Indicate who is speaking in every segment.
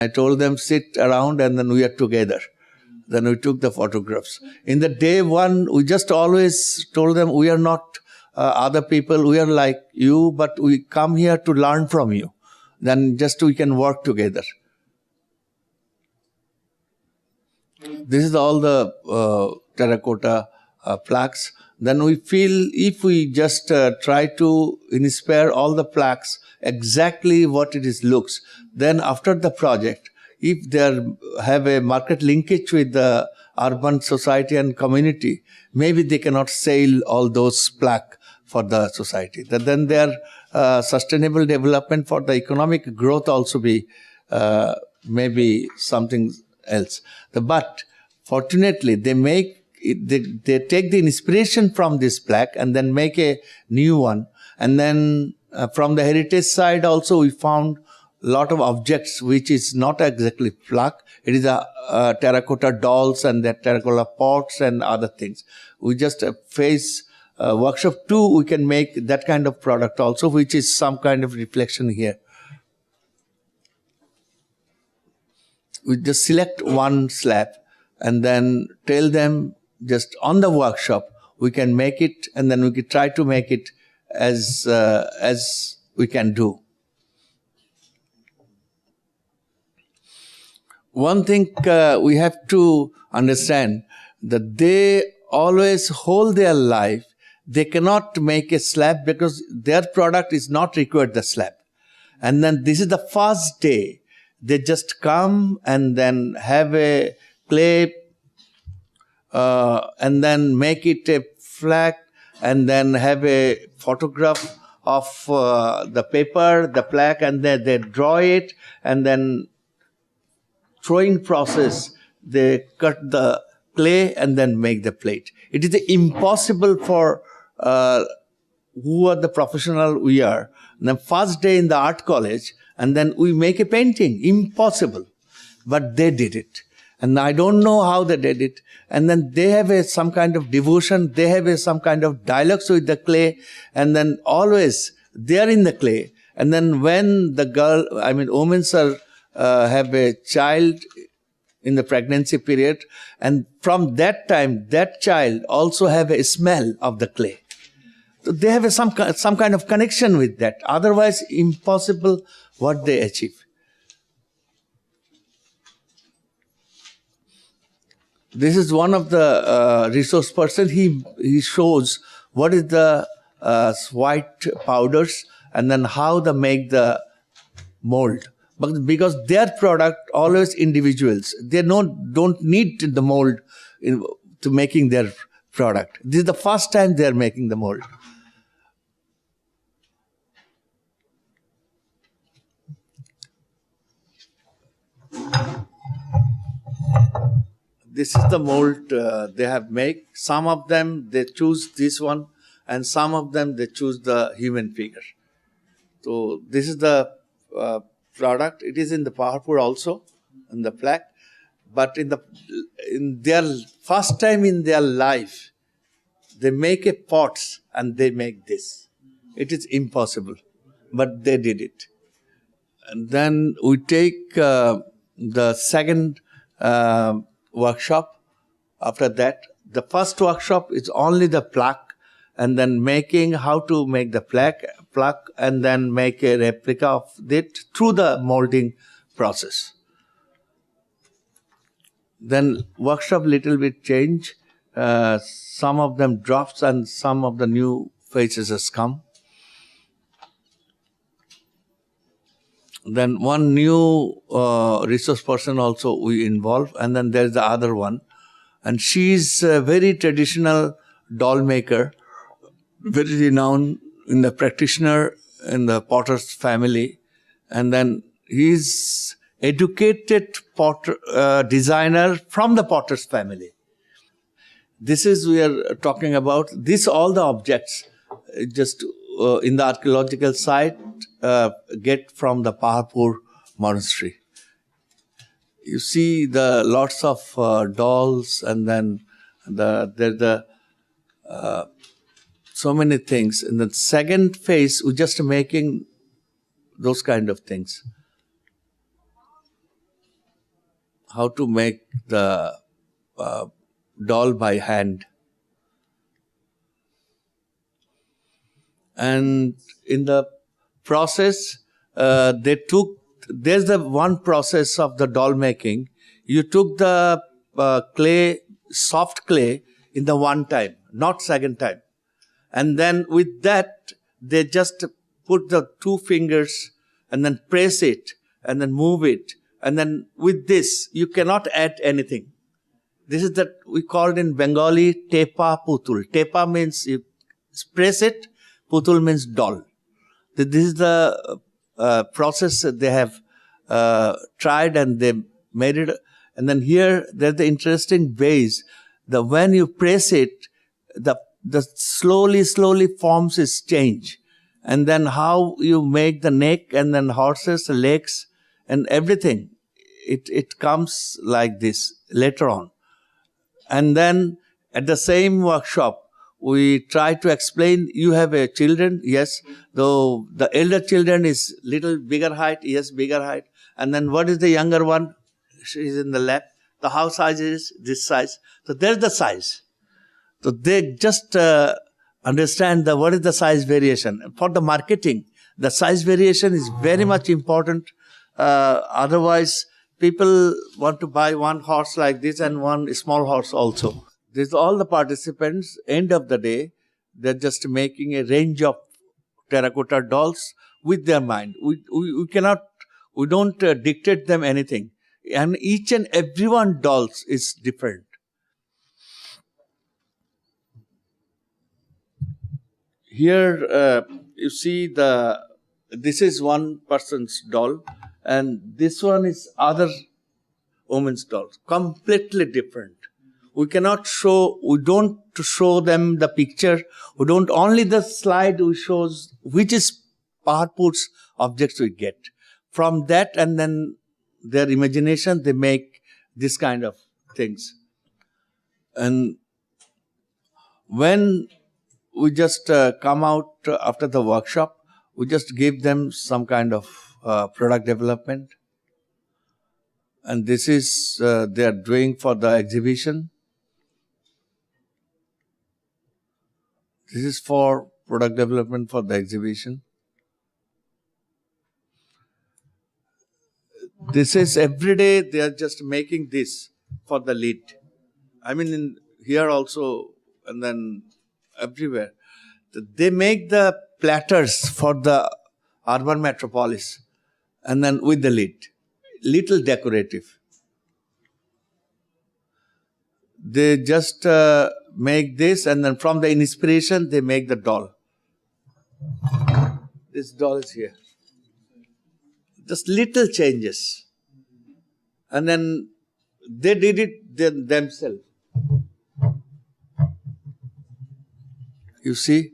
Speaker 1: I told them, sit around and then we are together. Then we took the photographs. In the day one, we just always told them, we are not other people, we are like you, but we come here to learn from you. Then just we can work together. This is all the terracotta plaques. Then we feel if we just try to inspire all the plaques exactly what it is looks, then after the project, if they have a market linkage with the urban society and community, maybe they cannot sell all those plaques for the society. Then their sustainable development for the economic growth also be maybe something else. But fortunately, they take the inspiration from this plaque and then make a new one. And then from the heritage side also we found a lot of objects which is not exactly plaque. It is a terracotta dolls and the terracotta pots and other things. We just face workshop 2, we can make that kind of product also, which is some kind of reflection here. We just select one slab and then tell them just on the workshop we can make it, and then we can try to make it as we can do. One thing we have to understand that they always hold their life. They cannot make a slab because their product is not required the slab. And then this is the first day. They just come and then have a clay and then make it a flag and then have a photograph of the paper, the plaque, and then they draw it, and then throwing process, they cut the clay and then make the plate. It is impossible for who are the professional we are. The first day in the art college, and then we make a painting. Impossible. But they did it. And I don't know how they did it. And then they have some kind of devotion. They have some kind of dialogues with the clay. And then always they are in the clay. And then when the girl, women have a child in the pregnancy period, and from that time, that child also have a smell of the clay. So they have some kind of connection with that. Otherwise, impossible what they achieve. This is one of the resource person. He shows what is the white powders and then how they make the mold. But because their product always individuals, they don't need the mold to making their product. This is the first time they are making the mold. This is the mold they have made. Some of them, they choose this one, and some of them, they choose the human figure. So this is the product. It is in the Paharpur also, in the plaque. But in their first time in their life, they make a pots and they make this. It is impossible, but they did it. And then we take the second workshop. After that, the first workshop is only the plaque, and then making how to make the plaque, and then make a replica of it through the molding process. Then workshop little bit change. Some of them drops and some of the new faces has come. Then one new resource person also we involve, and then there's the other one. And she's a very traditional doll maker, very renowned in the practitioner in the potter's family. And then he's educated designer from the potter's family. This is we are talking about. This all the objects just in the archaeological site get from the Paharpur monastery. You see the lots of dolls, and then there's so many things. In the second phase, we're just making those kind of things. how to make the uh, doll by hand. And in the process, there's the one process of the doll making. You took the clay, soft clay, in the one time, not second time. And then with that, they just put the two fingers and then press it and then move it. And then with this, you cannot add anything. This is that we called in Bengali tepa putul. Tepa means you press it, putul means doll. This is the process that they have tried and they made it. And then here, there's the interesting base. When you press it, the slowly forms is change. And then how you make the neck and then horses, legs and everything. It comes like this later on. And then at the same workshop, we try to explain, you have a children, yes, though the elder children is little bigger height, yes, bigger height. And then what is the younger one? She is in the left. The house size is this size. So there's the size. So they just understand what is the size variation. For the marketing, the size variation is very much important. Otherwise, people want to buy one horse like this and one small horse also. This all the participants, end of the day, they're just making a range of terracotta dolls with their mind. We don't dictate them anything. And each and every one dolls is different. Here you see this is one person's doll and this one is other woman's dolls. Completely different. We don't show them the picture. We don't only the slide we shows which is Paharpur's objects we get. From that and then their imagination, they make this kind of things. And when we just come out after the workshop, we just give them some kind of product development. And this is they are doing for the exhibition. This is for product development for the exhibition. This is every day they are just making this for the lead. I mean, in here also and then everywhere. They make the platters for the urban metropolis and then with the lid. Little decorative. They just make this and then from the inspiration they make the doll. This doll is here. Just little changes. And then they did it themselves. You see?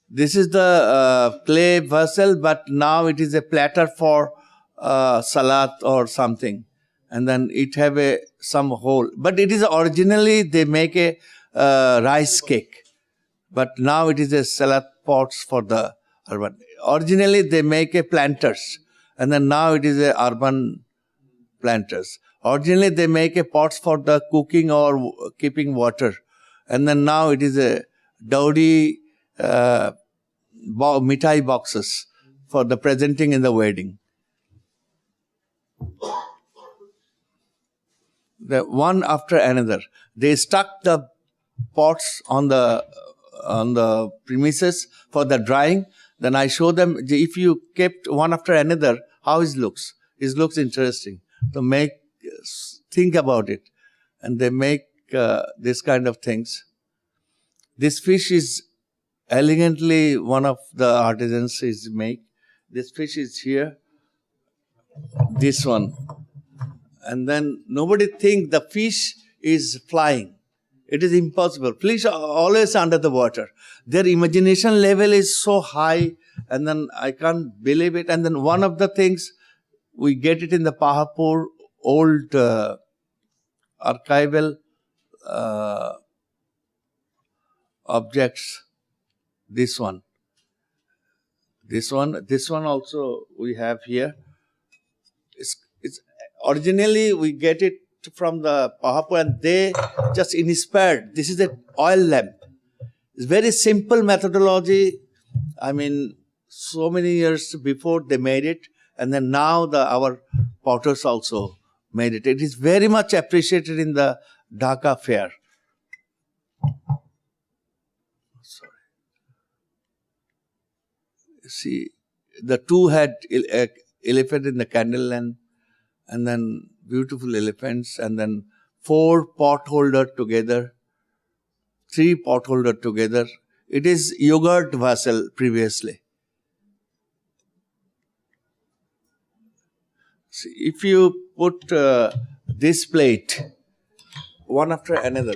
Speaker 1: This is the clay vessel, but now it is a platter for salat or something. And then it have some hole. But it is originally they make a rice cake. But now it is a salad pots for the urban. Originally they make a planters. And then now it is a urban planters. Originally they make a pots for the cooking or keeping water. And then now it is a dowry mithai boxes for the presenting in the wedding. The one after another. They stuck the pots on the premises for the drying. Then I show them, if you kept one after another, how it looks. It looks interesting. So think about it. And they make this kind of things. This fish is elegantly one of the artisans is make. This fish is here. This one. And then nobody think the fish is flying. It is impossible. Fish are always under the water. Their imagination level is so high, and then I can't believe it. And then one of the things, we get it in the Paharpur old archival objects. This one also we have here. It's Originally, we get it from the Paharpur, and they just inspired. This is an oil lamp. It's very simple methodology. I mean, so many years before they made it, and then now our potters also made it. It is very much appreciated in the Dhaka fair. Sorry. See, the two had elephant in the candle lamp, and then beautiful elephants, and then 4 pot holder together, 3 pot holder together. It is yogurt vessel previously. See, if you put this plate one after another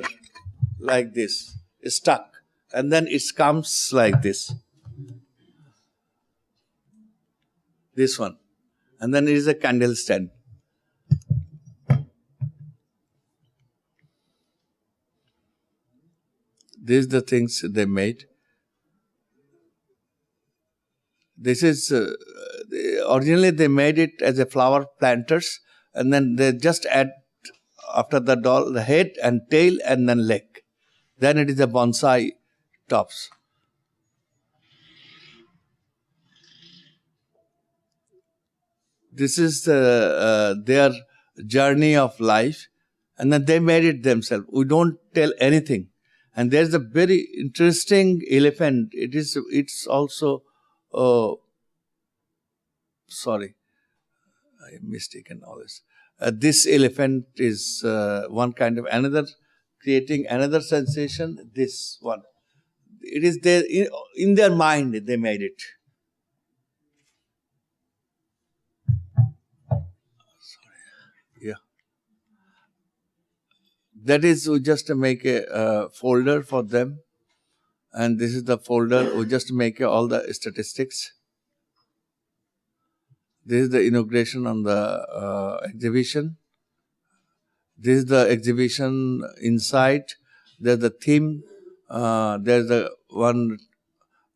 Speaker 1: like this, stuck, and then it comes like this one, and then it is a candle stand. These are the things they made. This is originally they made it as a flower planters, and then they just add after the doll the head and tail and then leg. Then it is a bonsai tops. This is their journey of life, and then they made it themselves. We don't tell anything. And there's a very interesting elephant. It's also, sorry, I am mistaken always. This elephant is one kind of another, creating another sensation. This one, it is there in their mind. They made it. Yeah. That is, we just make a folder for them. And this is the folder. We just make all the statistics. This is the inauguration on the exhibition. This is the exhibition inside. There's the theme. There's the one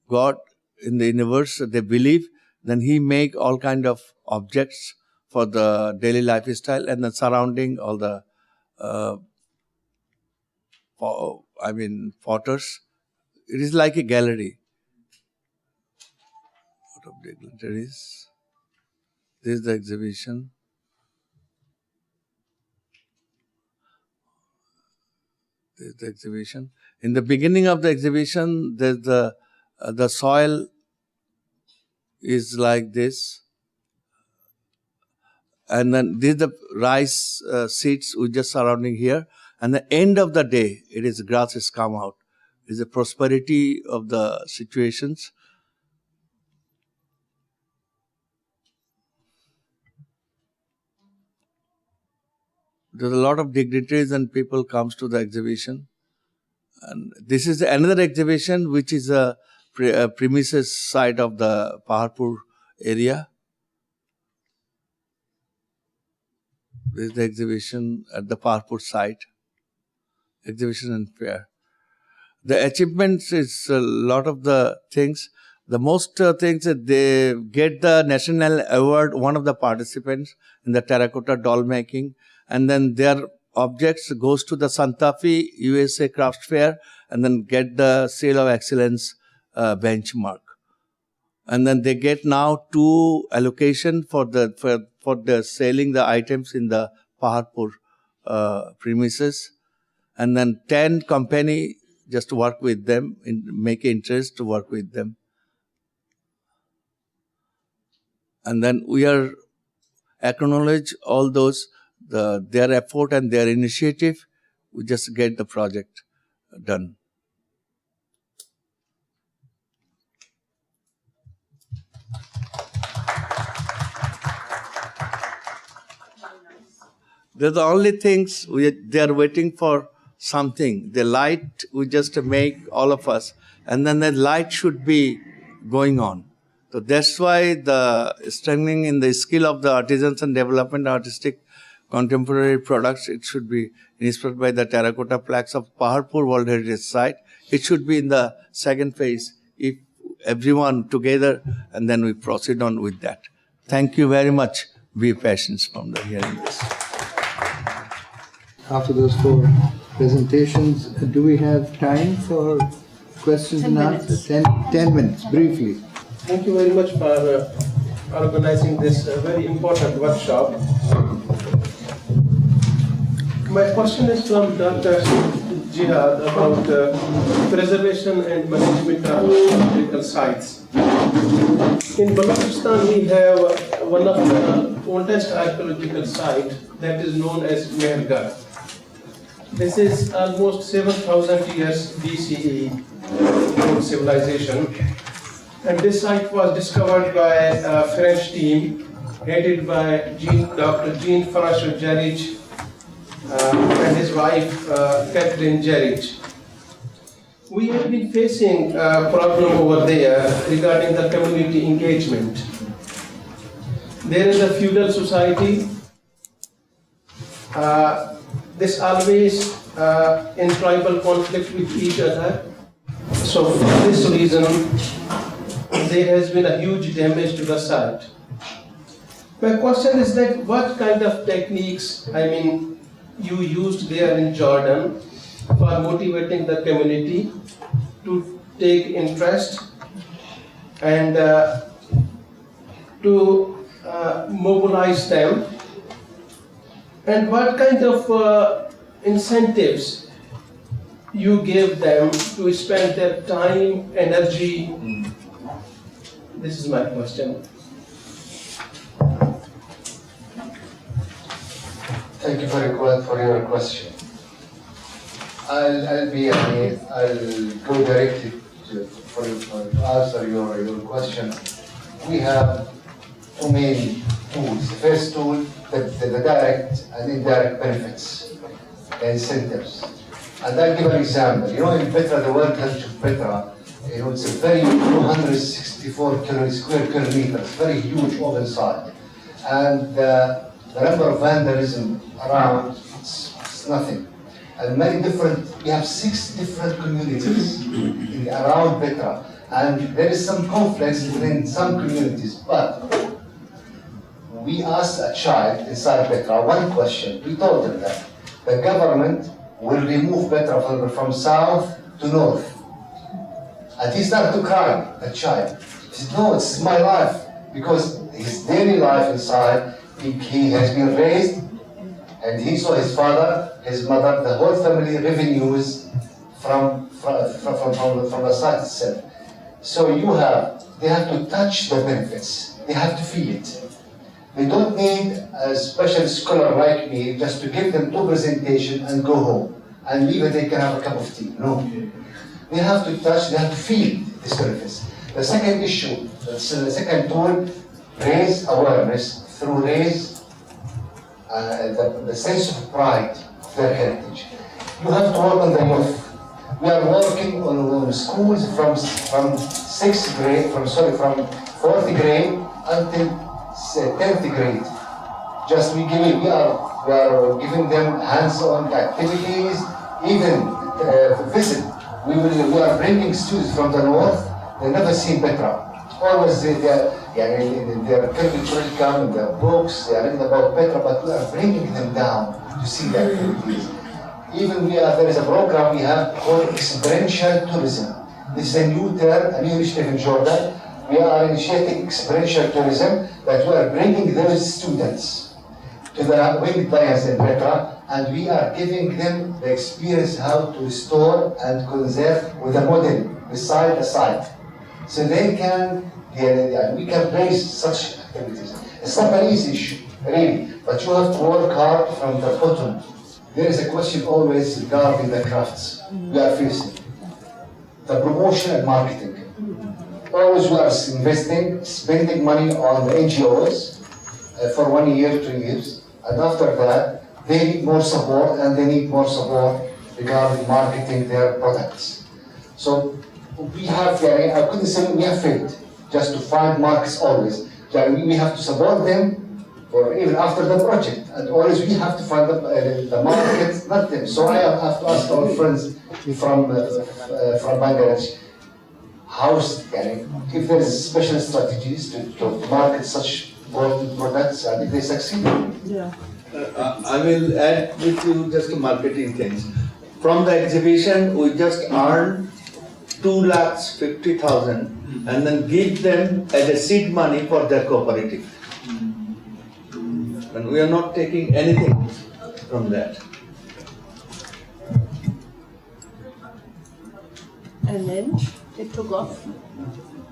Speaker 1: God in the universe they believe. Then he make all kind of objects for the daily lifestyle, and then surrounding all the potters. It is like a gallery. What of dignitaries? This is the exhibition. This is the exhibition. In the beginning of the exhibition, there's the soil is like this. And then this is the rice seeds we just surrounding here. And the end of the day, it is grass has come out. It is the prosperity of the situations. There's a lot of dignitaries and people comes to the exhibition. And this is another exhibition which is a premises side of the Paharpur area. This is the exhibition at the Paharpur site. Exhibition and fair. The achievements is a lot of the things. The most things that they get the national award, one of the participants in the terracotta doll making, and then their objects goes to the Santa Fe USA Craft Fair, and then get the Seal of Excellence benchmark. And then they get now 2 allocation for the selling the items in the Paharpur premises, and then 10 company just work with them, make interest to work with them. And then we are acknowledge all those, their effort and their initiative. We just get the project done. They're the only things they are waiting for something. The light we just make all of us, and then the light should be going on. So that's why the strengthening in the skill of the artisans and development artistic contemporary products, it should be inspired by the terracotta plaques of Paharpur World Heritage Site. It should be in the second phase, if everyone together, and then we proceed on with that. Thank you very much be patient from the hearing this.
Speaker 2: After those 4 presentations, do we have time for questions and answers? 10 minutes, briefly.
Speaker 3: Thank you very much for organizing this very important workshop. My question is from Dr. Jihad about preservation and management of historical sites. In Balochistan, we have one of the oldest archaeological sites that is known as Mehergarh. This is almost 7,000 years BCE old civilization. And this site was discovered by a French team headed by Dr. Jean-François Jarich and his wife, Catherine Jarich. We have been facing a problem over there regarding the community engagement. There is a feudal society. This always in tribal conflict with each other. So for this reason, there has been a huge damage to the site. My question is that what kind of techniques, you used there in Jordan for motivating the community to take interest and to mobilize them, and what kind of incentives you gave them to spend their time, energy. This is my question.
Speaker 4: Thank you for your question. I'll go directly to answer your question. We have 2 main tools. The first tool, the direct and indirect benefits, the incentives. And I'll give an example. In Petra, the World Heritage of Petra, it's a very 264 square kilometers, very huge open site. And the number of vandalism around, it's nothing. And we have 6 different communities around Petra. And there is some conflicts within some communities. But we asked a child inside Petra one question. We told them that the government will remove Petra from south to north. And he started to cry, the child. He said, no, it's my life. Because his daily life inside, he has been raised, and he saw his father, his mother, the whole family revenues from the site itself. So they have to touch the benefits. They have to feel it. They don't need a special scholar like me just to give them 2 presentations and go home and leave and they can have a cup of tea. No. They have to touch, they have to feel these benefits. The second issue, the second tool, raise awareness through the sense of pride of their heritage. You have to work on the youth. We are working on schools from 6th grade, from 4th grade until 10th grade. We are giving them hands-on activities, even visit. We are bringing students from the north. They never seen Petra. Always their cultural come in their books. They are reading about Petra, but we are bringing them down to see the activities. Even there is a program we have called experiential tourism. This is a new term, a new initiative in Jordan. We are initiating experiential tourism, that we are bringing those students to the winged lions in Petra, and we are giving them the experience how to restore and conserve with a model beside the site. So we can raise such activities. It's not an easy issue, really, but you have to work hard from the bottom. There is a question always regarding the crafts we are facing. The promotion and marketing. Always we are spending money on the NGOs for 1 year, 2 years, and after that, they need more support and they need more support regarding marketing their products. So we have, I couldn't say we have failed just to find markets always. We have to support them or even after the project, and always we have to find the market, not them. So I have to ask our friends from Bangladesh, if there is special strategies to market such gold products, I think they succeed.
Speaker 1: I will add with you just marketing things. From the exhibition, we just earned 2,50,000 and then give them as a seed money for their cooperative. And we are not taking anything from that.
Speaker 5: And then it took off.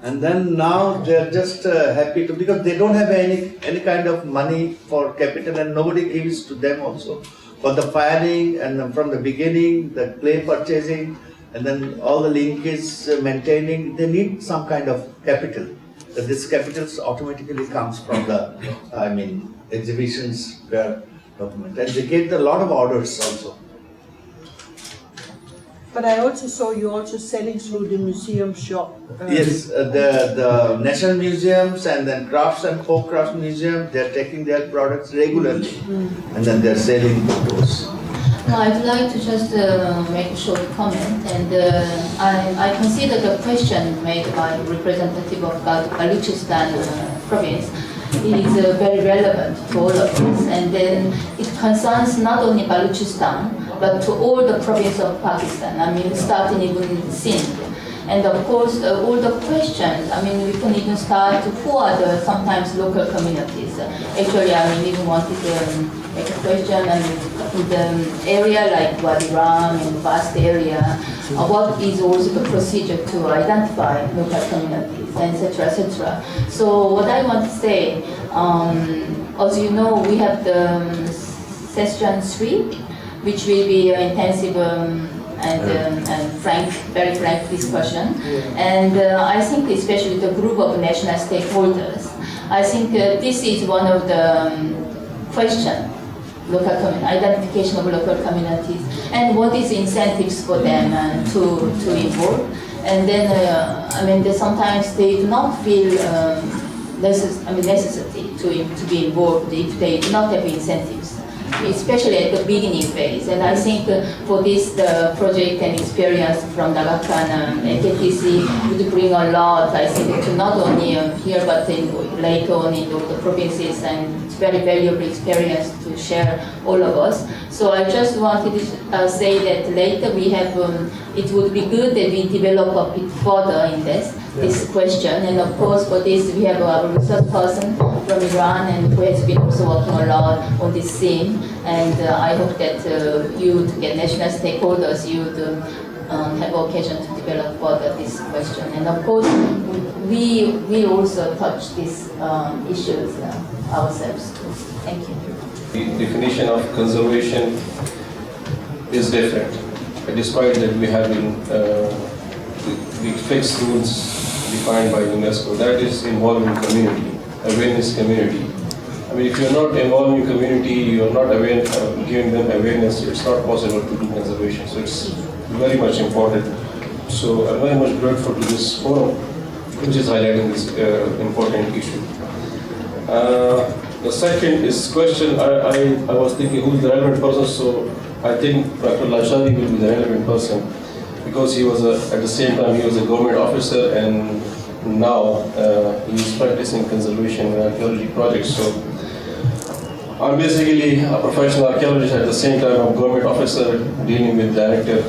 Speaker 1: And then now they are just happy to, because they don't have any kind of money for capital and nobody gives to them also. For the firing and then from the beginning, the clay purchasing and then all the linkage maintaining, they need some kind of capital. This capital automatically comes from the, exhibitions where document. And they get a lot of orders also.
Speaker 5: But I also saw you also selling through the museum shop.
Speaker 1: Yes, the national museums and then crafts and folk crafts museum, they're taking their products regularly and then they're selling those.
Speaker 6: No, I'd like to just make a short comment, and I consider the question made by the representative of Balochistan province is very relevant to all of us, and then it concerns not only Balochistan but to all the province of Pakistan. Starting even Sindh. And of course, all the questions, we can even start to who are the sometimes local communities. Actually, even wanted to make a question, and in the area like Wadi Ram and vast area, what is also the procedure to identify local communities, etc., etc. So what I want to say, as you know, we have the session 3, which will be intensive and very frank discussion. And I think especially the group of national stakeholders, I think this is one of the question, identification of local communities, and what is incentives for them to involve. And then, sometimes they do not feel necessity to be involved if they do not have incentives, especially at the beginning phase. And I think for this, the project and experience from Naga Khan and KTC would bring a lot, I think, to not only here, but later on in all the provinces, and it's very valuable experience to share all of us. So I just wanted to say that later we have, it would be good that we develop a bit further in this question. And of course, for this, we have our research person from Iran, and who has been also working a lot on this theme. And I hope that you, together national stakeholders, you would have occasion to develop further this question. And of course, we also touch these issues ourselves. Thank you.
Speaker 7: The definition of conservation is different, despite that we have the fixed rules defined by UNESCO. That is involving community, awareness community. If you're not involving community, you're not giving them awareness, it's not possible to do conservation. So it's very much important. So I'm very much grateful to this forum, which is highlighting this important issue. The second is question, I was thinking who's the relevant person, so I think Dr. Lashadi will be the relevant person, because he was at the same time he was a government officer, and now he is practicing conservation and archaeology projects. So I'm basically a professional archaeologist at the same time a government officer dealing with director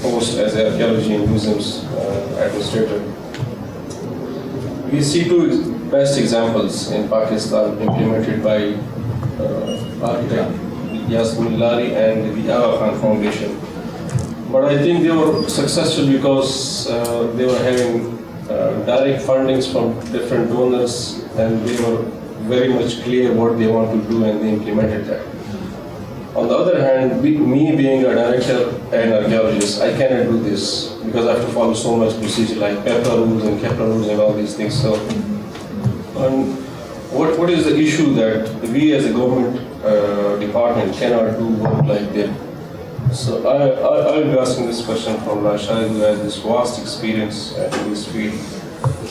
Speaker 7: post as archaeology and museums administrator. We see two best examples in Pakistan implemented by architect Yasmin Lari and the Aga Khan Foundation. But I think they were successful because they were having direct fundings from different donors, and they were very much clear what they want to do, and they implemented that. On the other hand, me being a director and archaeologist, I cannot do this because I have to follow so much procedure like Petra rules and Kepler rules and all these things. So, what is the issue that we as a government department cannot do work like that? So I will be asking this question from Rashad, who has this vast experience in this field.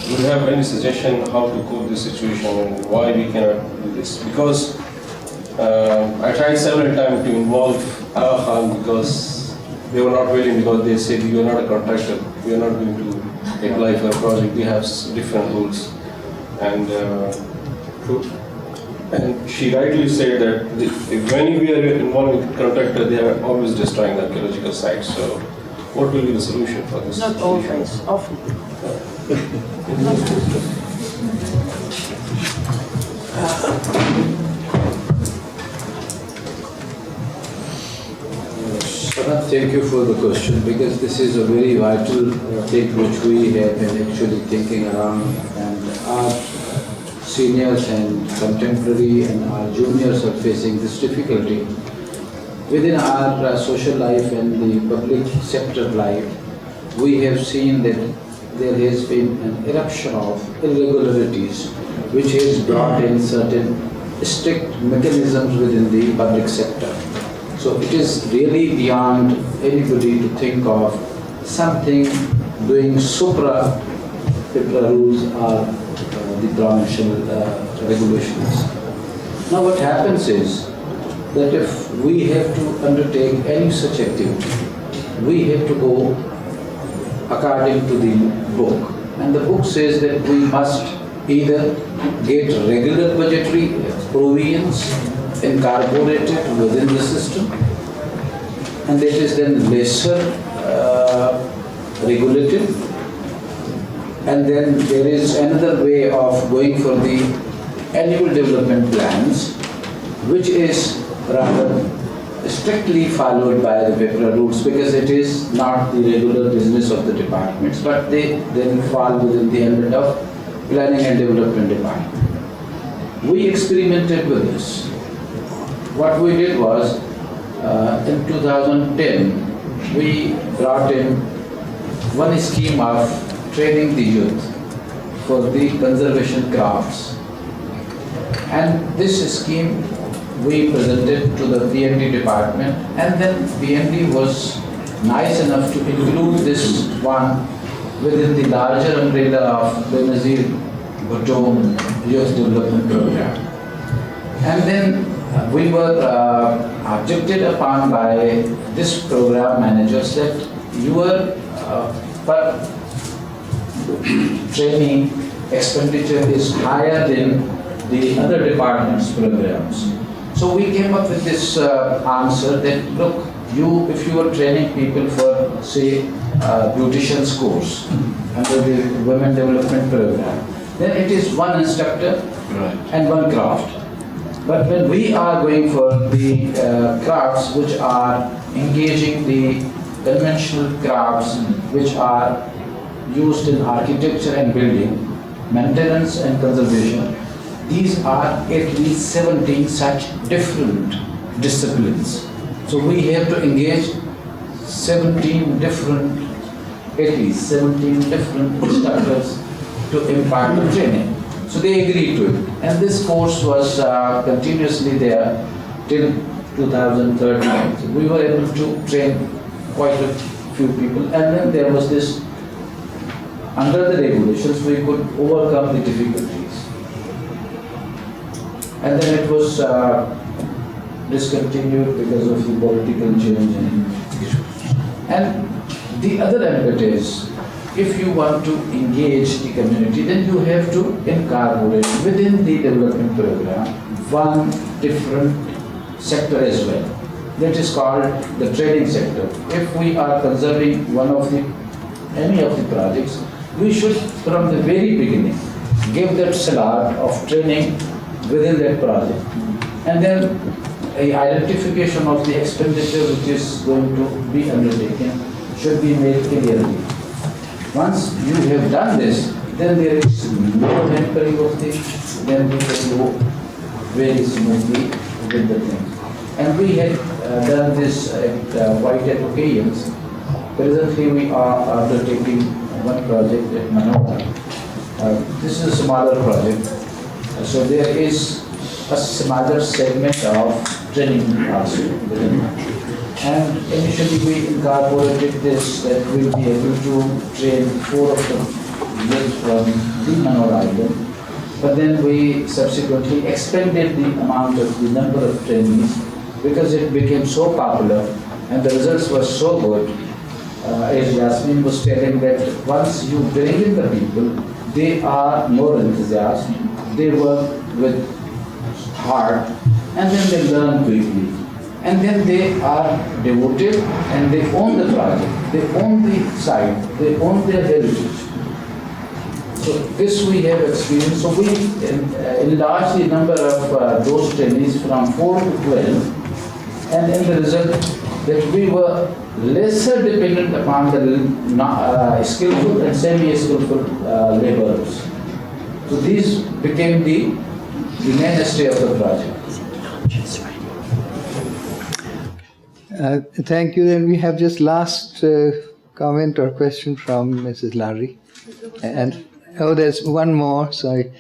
Speaker 7: Do you have any suggestion how to cope this situation and why we cannot do this? Because I tried several times to involve Aga Khan because they were not willing, because they said you are not a contractor, we are not going to apply for a project, we have different rules. And And she rightly said that when we are involved in contractor, they are always destroying the archaeological sites. So, what will be the solution for this?
Speaker 5: Not always, often.
Speaker 8: Thank you for the question, because this is a very vital thing which we have been actually thinking around, and our seniors and contemporary and our juniors are facing this difficulty. Within our social life and the public sector life, we have seen that there has been an eruption of irregularities which has brought in certain strict mechanisms within the public sector. So it is really beyond anybody to think of something doing supra Petra rules or the provincial regulations. Now what happens is that if we have to undertake any such activity, we have to go according to the book. And the book says that we must either get regular budgetary provisions incorporated within the system, and that is then lesser regulated. And then there is another way of going for the annual development plans, which is rather strictly followed by the Petra rules, because it is not the regular business of the departments, but they then fall within the ambit of planning and development department. We experimented with this. What we did was, in 2010, we brought in one scheme of training the youth for the conservation crafts. And this scheme we presented to the PND department, and then PND was nice enough to include this one within the larger umbrella of Benazir Bhutto Youth Development Program. And then we were objected upon by this program managers that your per training expenditure is higher than the other departments' programs. So we came up with this answer that, look, if you are training people for, say, beautician's course under the Women Development Program, then it is one instructor and one craft. But when we are going for the crafts which are engaging the conventional crafts which are used in architecture and building, maintenance and conservation, these are at least 17 such different disciplines. So we have to engage 17 different, at least 17 different instructors to impart the training. So they agreed to it. And this course was continuously there till 2013. So we were able to train quite a few people. And then there was this, under the regulations, we could overcome the difficulties. And then it was discontinued because of the political change and issues. And the other ambit is, if you want to engage the community, then you have to incorporate within the development program one different sector as well. That is called the training sector. If we are conserving any of the projects, we should from the very beginning give that slot of training within that project. And then an identification of the expenditure which is going to be undertaken should be made clearly. Once you have done this, then there is no hampering of things, then we can go very smoothly with the thing. And we had done this at quite at occasions. Presently we are undertaking one project at Manohar. This is a smaller project. So there is a smaller segment of training also within that. And initially we incorporated this that we'll be able to train 4 of them from the Manohar Island. But then we subsequently expanded the amount of the number of trainees because it became so popular and the results were so good. As Yasmin was telling, that once you bring in the people, they are more enthusiastic, they work with heart, and then they learn quickly. And then they are devoted and they own the project, they own the site, they own their heritage. So this we have experienced. So we enlarged the number of those trainees from 4 to 12, and in the result that we were lesser dependent upon the skillful and semi-skillful laborers. So these became the mainstay of the project.
Speaker 2: Thank you. Then we have just last comment or question from Mrs. Larry. And oh, there's one more. Sorry.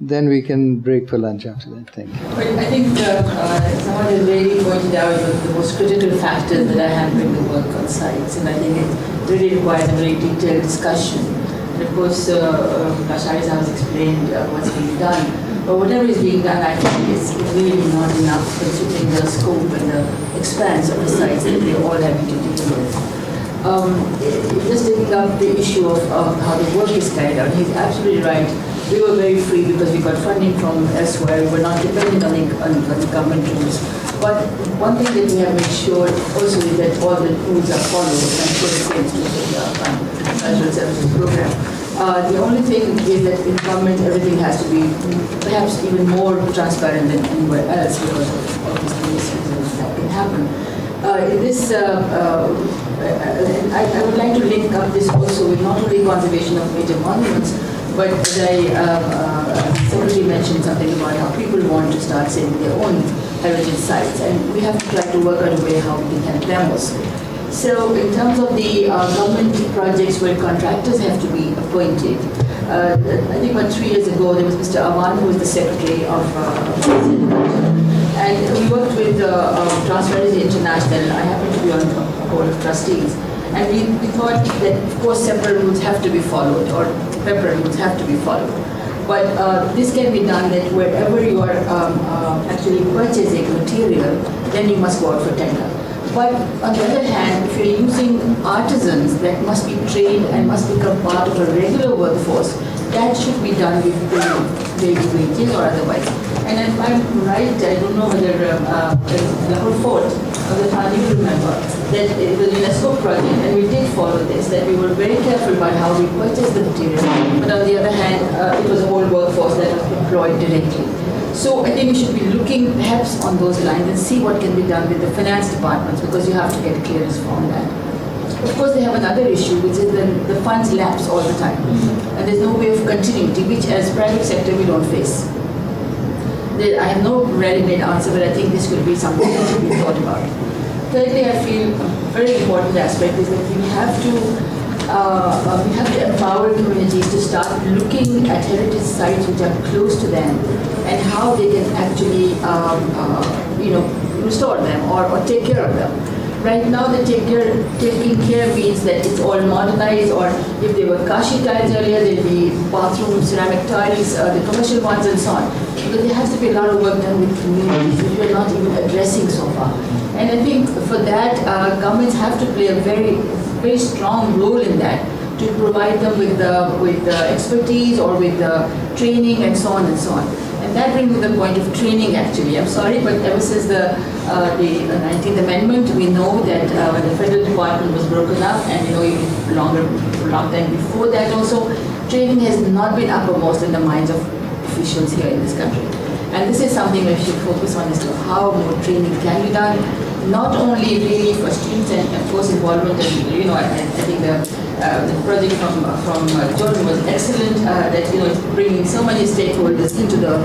Speaker 2: Then we can break for lunch after that. Thank you.
Speaker 9: But I think someone has really pointed out the most critical factors that are hampering the work on sites, and I think it really requires a very detailed discussion. And of course, Kashari has explained what's being done. But whatever is being done, I think is really not enough considering the scope and the expanse of the sites that they're all having to deal with. Just taking up the issue of how the work is carried out, he's absolutely right. We were very free because we got funding from elsewhere. We're not dependent on the government rules. But one thing that we have made sure also is that all the rules are followed. I'm sure the same is true for the National Services Program. The only thing is that in government everything has to be perhaps even more transparent than anywhere else because of these reasons that can happen. In this, I would like to link up this also with not only conservation of major monuments, but somebody mentioned something about how people want to start saving their own heritage sites, and we have to try to work out a way how we can help them also. So in terms of the government projects where contractors have to be appointed, I think about 3 years ago there was Mr. Awan who was the secretary of and we worked with Transparency International. I happen to be on the board of trustees, and we thought that of course several rules have to be followed, or Petra rules have to be followed. But this can be done that wherever you are actually purchasing material, then you must go out for tender. But on the other hand, if you're using artisans that must be trained and must become part of a regular workforce, that should be done with daily wages or otherwise. And if I'm right, I don't know whether the whole fort of the town, you remember, that it was a UNESCO project, and we did follow this, that we were very careful about how we purchased the material. But on the other hand, it was a whole workforce that was employed directly. So I think we should be looking perhaps on those lines and see what can be done with the finance departments, because you have to get clearance from that. Of course, they have another issue, which is the funds lapse all the time. And there's no way of continuity, which as private sector we don't face. I have no ready-made answer, but I think this could be something that should be thought about. Thirdly, I feel a very important aspect is that we have to empower communities to start looking at heritage sites which are close to them and how they can actually, restore them or take care of them. Right now, taking care means that it's all modernized, or if they were Kashi tiles earlier, there'll be bathroom ceramic tiles, the commercial ones and so on. But there has to be a lot of work done with communities, which we're not even addressing so far. And I think for that, governments have to play a very, very strong role in that, to provide them with expertise or with training and so on and so on. And that brings me to the point of training actually. I'm sorry, but ever since the 19th Amendment, we know that when the federal department was broken up, and even long time before that also, training has not been uppermost in the minds of officials here in this country. And this is something we should focus on, as to how more training can be done, not only really for students and of course involvement, and I think the project from Jordan was excellent, that it's bringing so many stakeholders into the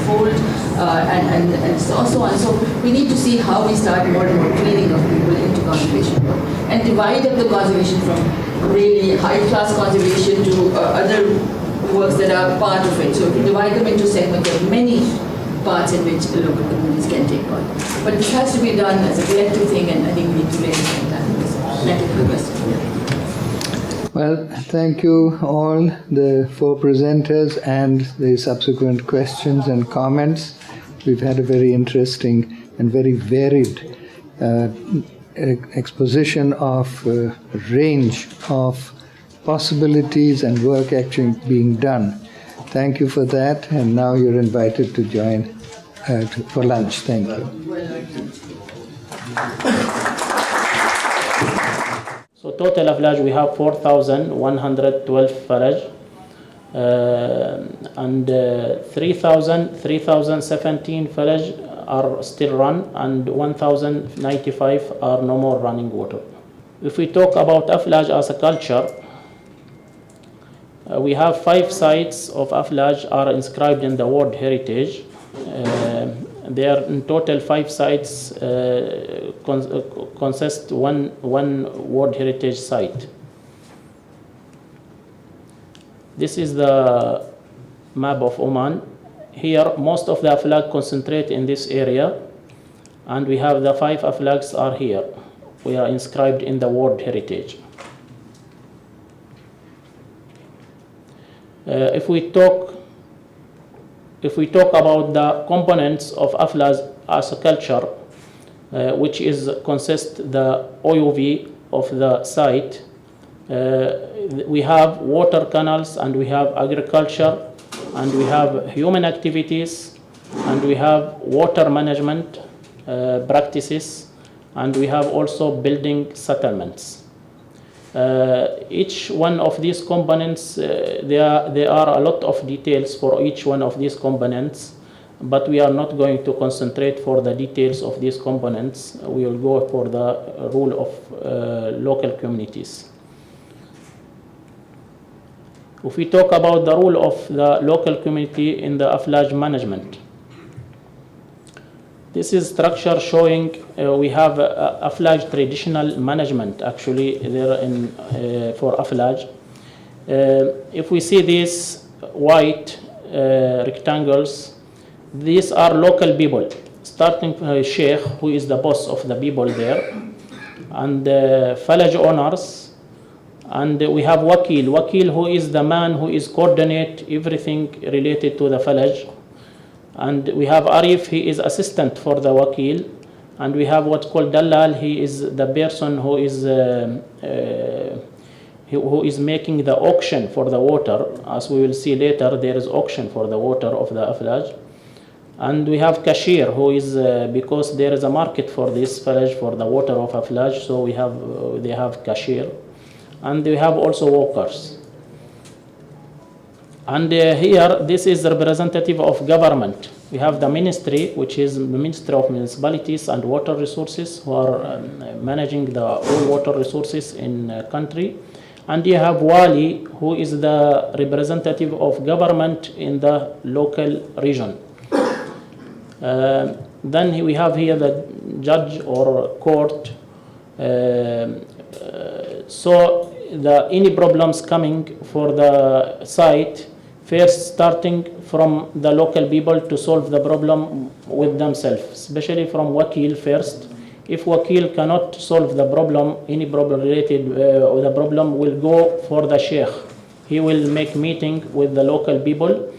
Speaker 9: fold, and so on. So we need to see how we start more and more training of people into conservation work, and divide up the conservation from really high-class conservation to other works that are part of it. So if we divide them into segments, there are many parts in which the local communities can take part. But this has to be done as a collective thing, and I think we need to really spend time on this. Thank you for the question.
Speaker 2: Well, thank you all, the 4 presenters and the subsequent questions and comments. We've had a very interesting and very varied exposition of range of possibilities and work actually being done. Thank you for that. And now you're invited to join for lunch. Thank you.
Speaker 10: So total aflaj we have 4,112 faraj, and 3,017 faraj are still run, and 1,095 are no more running water. If we talk about aflaj as a culture, we have 5 sites of aflaj are inscribed in the World Heritage. There are in total 5 sites consist one World Heritage site. This is the map of Oman. Here most of the aflag concentrate in this area, and we have the 5 aflags are here. We are inscribed in the World Heritage. If we talk about the components of aflaj as a culture, which is consist the OUV of the site, we have water canals, and we have agriculture, and we have human activities, and we have water management practices, and we have also building settlements. Each one of these components, there are a lot of details for each one of these components, but we are not going to concentrate for the details of these components. We will go for the role of local communities. If we talk about the role of the local community in the aflaj management, this is structure showing we have aflaj traditional management actually there in for aflaj. If we see these white rectangles, these are local people, starting Sheikh, who is the boss of the people there, and falaj owners, and we have Wakil, who is the man who is coordinate everything related to the falaj. And we have Arif, he is assistant for the Wakil. And we have what's called Dalal, he is the person who is making the auction for the water. As we will see later, there is auction for the water of the aflaj. And we have Kashir, who is, because there is a market for this falaj, for the water of aflaj, so they have Kashir. And we have also workers. And here, this is representative of government. We have the ministry, which is the Ministry of Municipalities and Water Resources, who are managing the all water resources in country. And you have Wali, who is the representative of government in the local region. Then we have here the judge or court. So any problems coming for the site, first starting from the local people to solve the problem with themselves, especially from Wakil first. If Wakil cannot solve the problem, any problem related with the problem will go for the Sheikh. He will make meeting with the local people,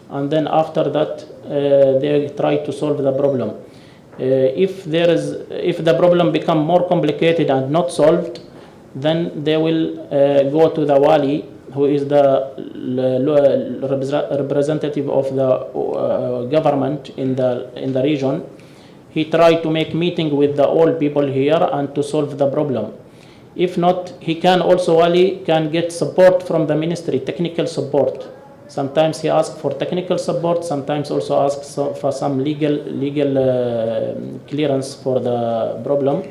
Speaker 10: and then after that they try to solve the problem. If the problem become more complicated and not solved, then they will go to the Wali, who is the representative of the government in the region. He tried to make meeting with the old people here and to solve the problem. If not, he can also, Wali can get support from the ministry, technical support. Sometimes he asks for technical support, sometimes also asks for some legal clearance for the problem.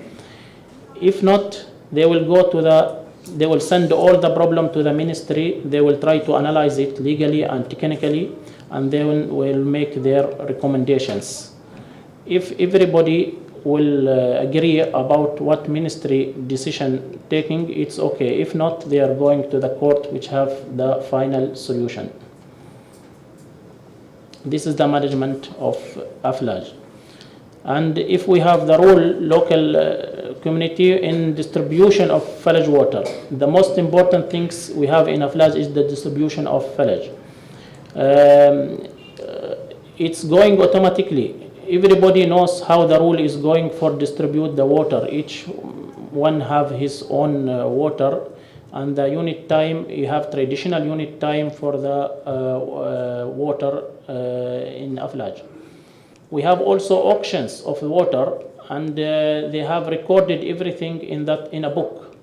Speaker 10: If not, they will send all the problem to the ministry. They will try to analyze it legally and technically, and they will make their recommendations. If everybody will agree about what ministry decision taking, it's okay. If not, they are going to the court, which have the final solution. This is the management of aflaj. And if we have the role local community in distribution of falaj water, the most important things we have in aflaj is the distribution of falaj. It's going automatically. Everybody knows how the rule is going for distribute the water. Each one have his own water. And the unit time, you have traditional unit time for the water in Aflaj. We have also auctions of water, and they have recorded everything in a book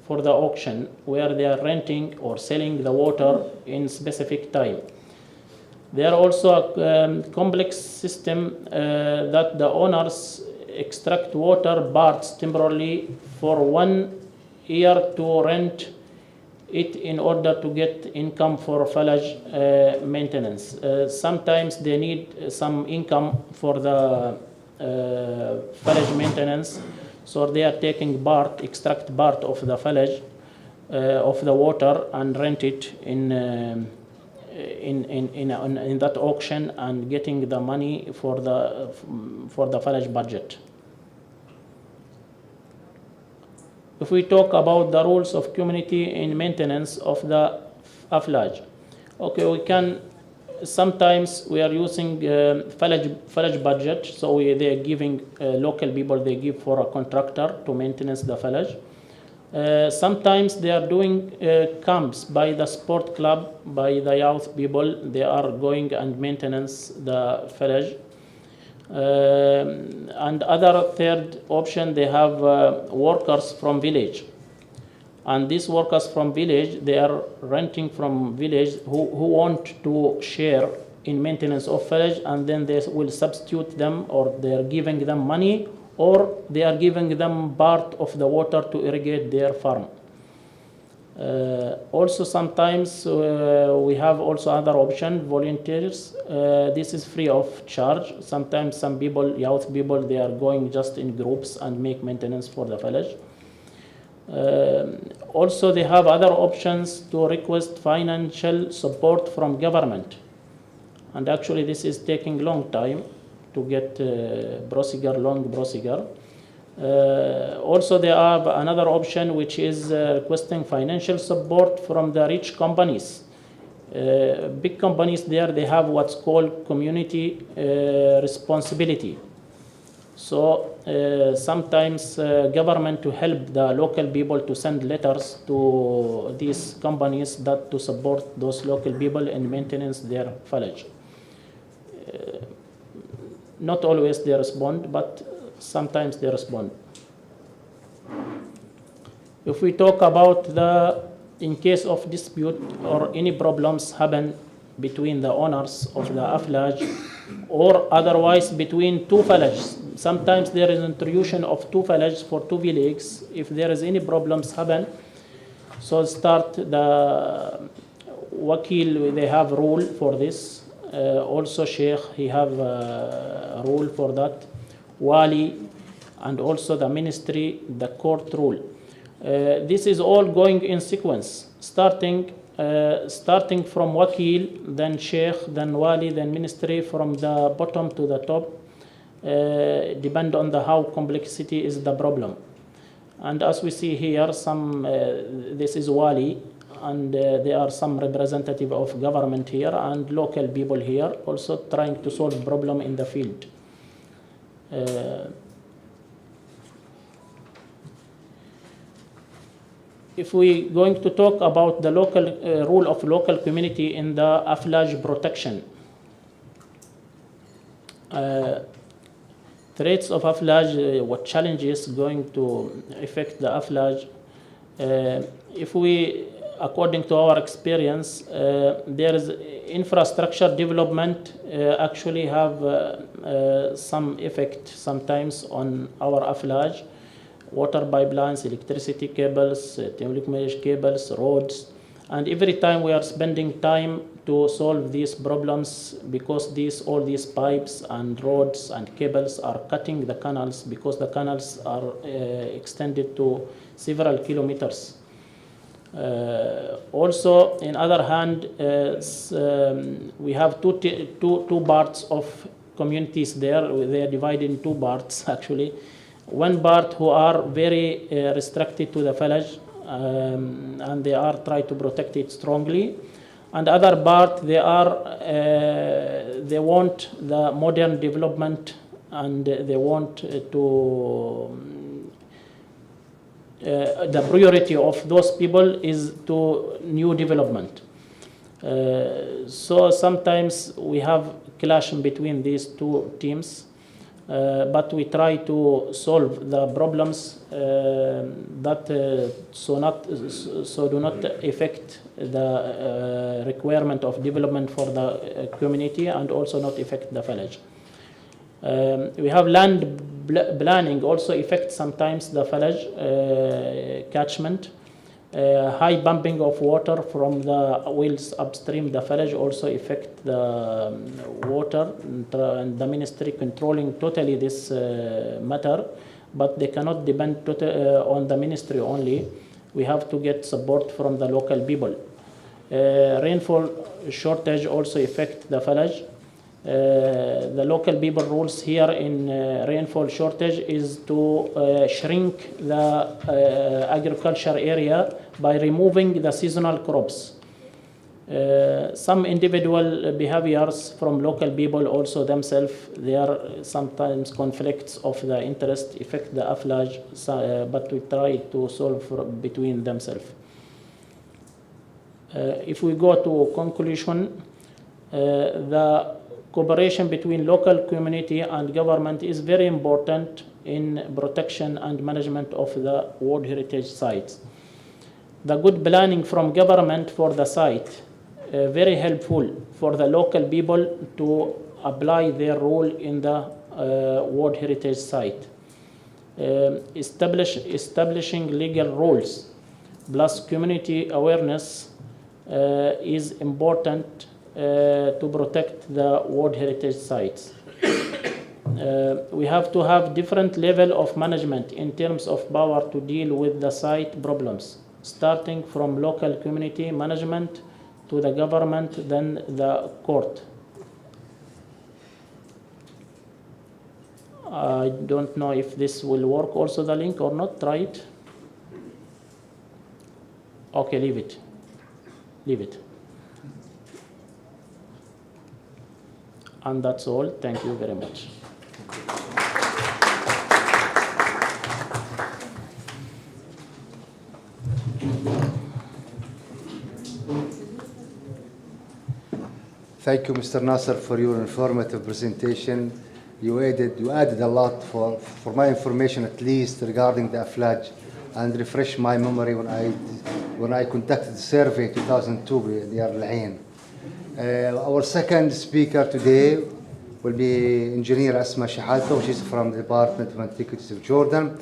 Speaker 10: for the auction, where they are renting or selling the water in specific time. There are also a complex system that the owners extract water parts temporarily for 1 year to rent it in order to get income for falaj maintenance. Sometimes they need some income for the falaj maintenance, so they are taking extract part of the falaj of the water and rent it in that auction and getting the money for the falaj budget. If we talk about the rules of community in maintenance of the Aflaj, okay, we can sometimes we are using falaj budget, so they are giving local people, they give for a contractor to maintenance the falaj. Sometimes they are doing camps by the sport club, by the youth people, they are going and maintenance the falaj. And other third option, they have workers from village, and these workers from village, they are renting from village who want to share in maintenance of falaj, and then they will substitute them, or they are giving them money, or they are giving them part of the water to irrigate their farm. Also sometimes we have also other option, volunteers. This is free of charge. Sometimes some people, youth people, they are going just in groups and make maintenance for the falaj. Also they have other options to request financial support from government, and actually this is taking long time to get long procedure. Also they have another option, which is requesting financial support from the rich companies. Big companies there, they have what's called community responsibility. So sometimes government to help the local people to send letters to these companies that to support those local people in maintenance their falaj. Not always they respond, but sometimes they respond. If we talk about in case of dispute or any problems happen between the owners of the aflaj or otherwise between two falajs, sometimes there is intrusion of two falajs for two villages. If there is any problems happen, so start the wakil, they have rule for this. Also sheikh, he have a rule for that. Wali, and also the ministry, the court rule. This is all going in sequence, starting from wakil, then sheikh, then wali, then ministry, from the bottom to the top, depend on how complexity is the problem. And as we see here, this is wali, and there are some representative of government here and local people here also trying to solve problem in the field. If we going to talk about the local role of local community in the aflaj protection, threats of aflaj, what challenges going to affect the aflaj? If we, according to our experience, there is infrastructure development actually have some effect sometimes on our aflaj. Water pipelines, electricity cables, telecommunication cables, roads, and every time we are spending time to solve these problems because all these pipes and roads and cables are cutting the canals, because the canals are extended to several kilometers. Also, in other hand, we have two parts of communities there. They are divided in two parts actually. One part who are very restricted to the falaj, and they are trying to protect it strongly. And other part, they want the modern development, and they want to the priority of those people is to new development. So sometimes we have clash in between these two teams, but we try to solve the problems that so do not affect the requirement of development for the community and also not affect the village. We have land planning also affects sometimes the village catchment. High pumping of water from the wells upstream the village also affect the water, and the ministry controlling totally this matter, but they cannot depend on the ministry only. We have to get support from the local people. Rainfall shortage also affect the village. The local people rules here in rainfall shortage is to shrink the agriculture area by removing the seasonal crops. Some individual behaviors from local people also themselves, there are sometimes conflicts of the interest affect the village, but we try to solve between themselves. If we go to conclusion, the cooperation between local community and government is very important in protection and management of the World Heritage Sites. The good planning from government for the site very helpful for the local people to apply their role in the World Heritage Site. Establishing legal rules plus community awareness is important to protect the World Heritage Sites. We have to have different level of management in terms of power to deal with the site problems, starting from local community management to the government, then the court. I don't know if this will work also, the link or not. Try it. Okay, leave it. Leave it. And that's all. Thank you very much.
Speaker 4: Thank you, Mr. Nasser, for your informative presentation. You added a lot for my information, at least regarding the AFLAG, and refresh my memory when I conducted the survey 2002 near Al Ain. Our second speaker today will be Engineer Asma Shahalta, which is from the Department of Antiquities of Jordan.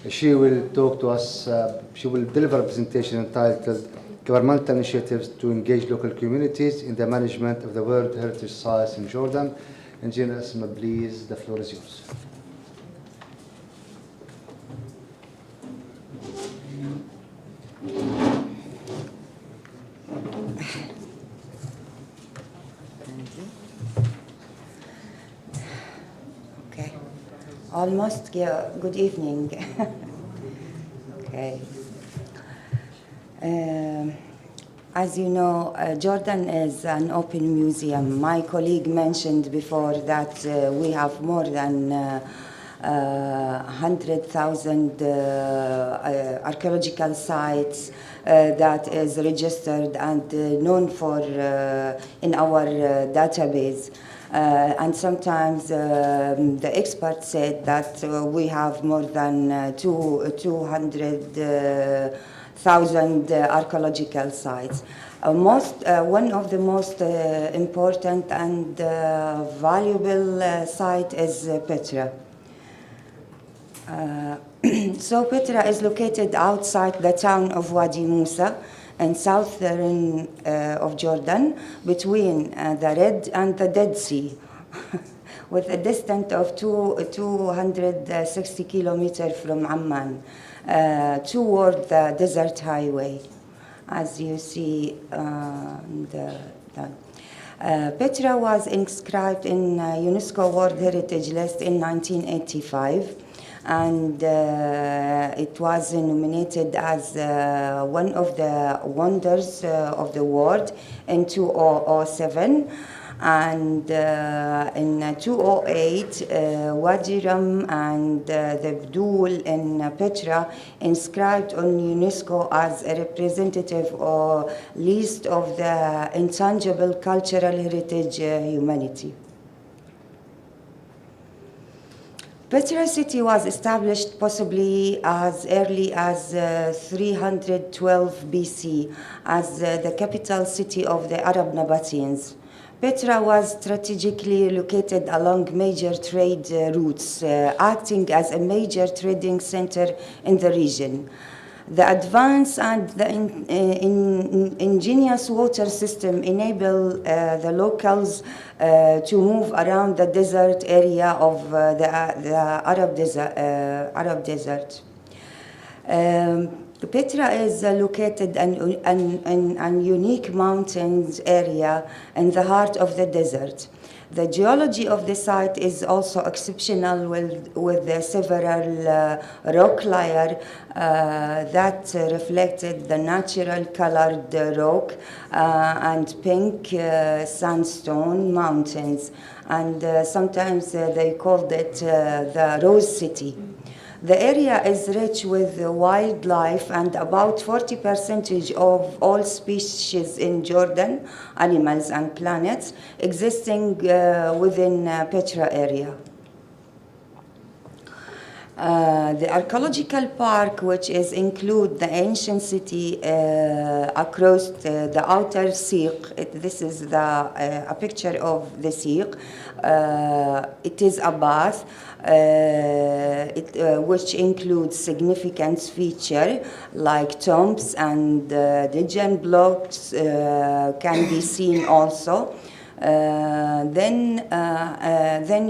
Speaker 4: She will talk to us, she will deliver a presentation entitled Governmental Initiatives to Engage Local Communities in the Management of the World Heritage Sites in Jordan. Engineer Asma, please, the floor is yours.
Speaker 11: Okay. Almost good evening. Okay. As you know, Jordan is an open museum. My colleague mentioned before that we have more than 100,000 archaeological sites that is registered and known for in our database. And sometimes the experts said that we have more than 200,000 archaeological sites. One of the most important and valuable site is Petra. So Petra is located outside the town of Wadi Musa in southern of Jordan, between the Red and the Dead Sea, with a distance of 260 kilometers from Amman, toward the desert highway, as you see. Petra was inscribed in UNESCO World Heritage List in 1985. And it was nominated as one of the wonders of the world in 2007. And in 208, Wadi Rum and the Bdul in Petra inscribed on UNESCO as a representative or list of the intangible cultural heritage humanity. Petra city was established possibly as early as 312 BC as the capital city of the Arab Nabateans. Petra was strategically located along major trade routes, acting as a major trading center in the region. The advanced and the ingenious water system enable the locals to move around the desert area of the Arab desert. Petra is located in an unique mountains area in the heart of the desert. The geology of the site is also exceptional with several rock layers that reflected the natural colored rock and pink sandstone mountains. And sometimes they called it the Rose City. The area is rich with wildlife, and about 40% of all species in Jordan, animals and plants, existing within Petra area. The archaeological park, which include the ancient city across the outer Siq. This is a picture of the Siq. It is a bath which includes significant features like tombs and legend blocks can be seen also. Then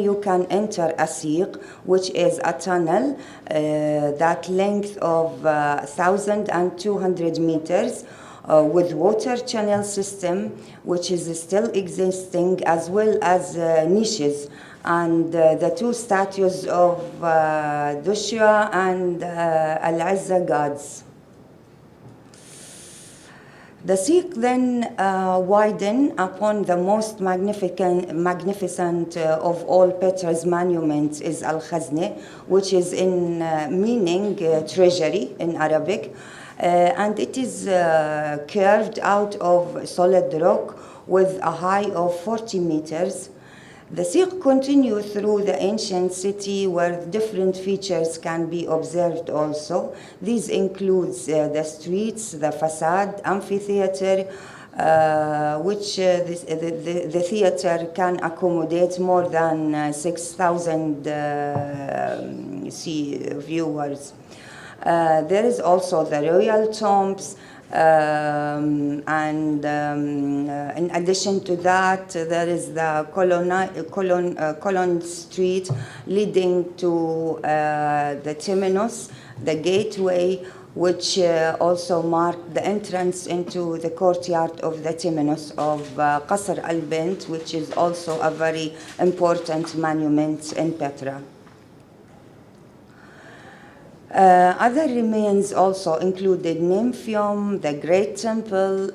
Speaker 11: you can enter a Siq, which is a tunnel that length of 1,200 meters with water channel system, which is still existing, as well as niches and the two statues of Dushra and Al-Azza gods. The Siq then widen upon the most magnificent of all Petra's monuments is Al-Khazne, which is in meaning treasury in Arabic, and it is carved out of solid rock with a height of 40 meters. The Siq continues through the ancient city where different features can be observed also. These include the streets, the facade, amphitheater, which the theater can accommodate more than 6,000 viewers. There is also the royal tombs, and in addition to that, there is the Colon Street leading to the Temenos, the gateway, which also marked the entrance into the courtyard of the Temenos of Qasr al-Bint, which is also a very important monument in Petra. Other remains also included Nymphium, the Great Temple,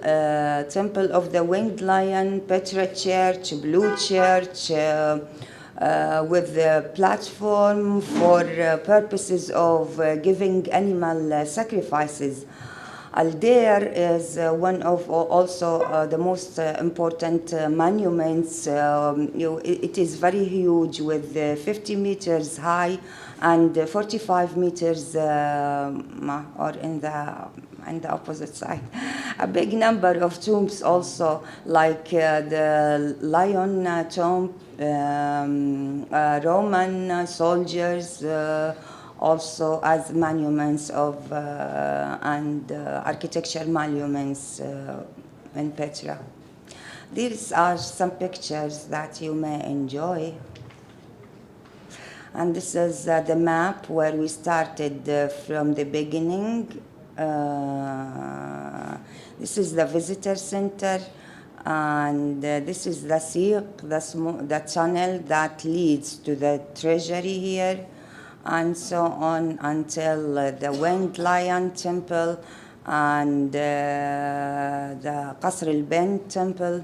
Speaker 11: Temple of the Winged Lion, Petra Church, Blue Church, with the platform for purposes of giving animal sacrifices. Al-Dair is one of also the most important monuments. It is very huge with 50 meters high and 45 meters or in the opposite side. A big number of tombs also, like the lion tomb, Roman soldiers, also as monuments of and architectural monuments in Petra. These are some pictures that you may enjoy. And this is the map where we started from the beginning. This is the visitor center, and this is the Siq, the tunnel that leads to the treasury here, and so on until the Winged Lion Temple and the Qasr al-Bint Temple.